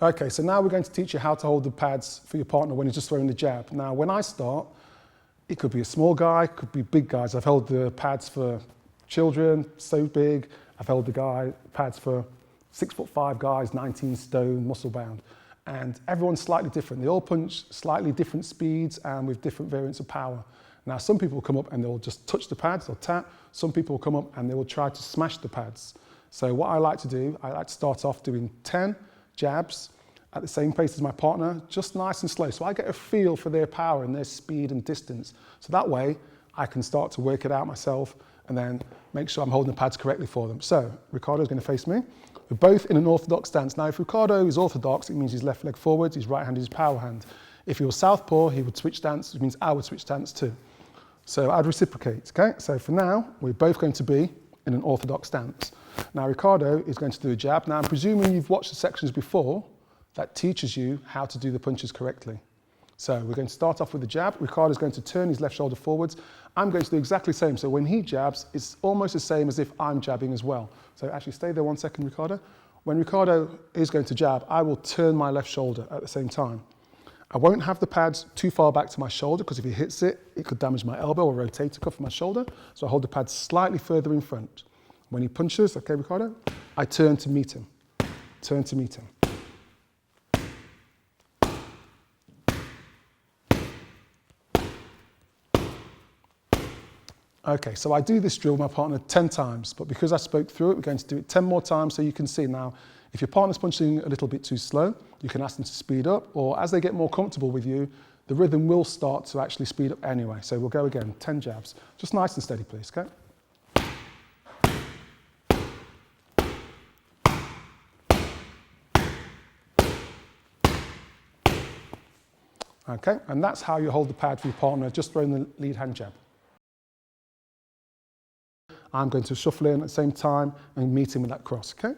Okay, so now we're going to teach you how to hold the pads for your partner when he's just throwing the jab. Now, when I start, it could be a small guy, it could be big guys. I've held the pads for children, so big. I've held the pads for 6'5" guys, 19 stone, muscle bound. And everyone's slightly different. They all punch slightly different speeds and with different variants of power. Now, some people will come up and they'll just touch the pads or tap. Some people will come up and they will try to smash the pads. So what I like to do, I like to start off doing 10 jabs at the same pace as my partner, just nice and slow. So I get a feel for their power and their speed and distance. So that way I can start to work it out myself and then make sure I'm holding the pads correctly for them. So Ricardo's going to face me. We're both in an orthodox stance. Now, if Ricardo is orthodox, it means his left leg forwards, his right hand is his power hand. If he was southpaw, he would switch stance, which means I would switch stance too. So I'd reciprocate, okay? So for now, we're both going to be in an orthodox stance. Now, Ricardo is going to do a jab. Now, I'm presuming you've watched the sections before that teaches you how to do the punches correctly. So we're going to start off with the jab. Ricardo's going to turn his left shoulder forwards. I'm going to do exactly the same. So when he jabs, it's almost the same as if I'm jabbing as well. So actually stay there 1 second, Ricardo. When Ricardo is going to jab, I will turn my left shoulder at the same time. I won't have the pads too far back to my shoulder because if he hits it, it could damage my elbow or rotator cuff of my shoulder. So I hold the pads slightly further in front. When he punches, okay, Ricardo, I turn to meet him. Turn to meet him. Okay, so I do this drill with my partner 10 times, but because I spoke through it, we're going to do it 10 more times so you can see. Now, if your partner's punching a little bit too slow, you can ask them to speed up, or as they get more comfortable with you, the rhythm will start to actually speed up anyway. So we'll go again, 10 jabs. Just nice and steady, please, okay? Okay, and that's how you hold the pad for your partner, just throwing the lead hand jab. I'm going to shuffle in at the same time and meet him with that cross, okay?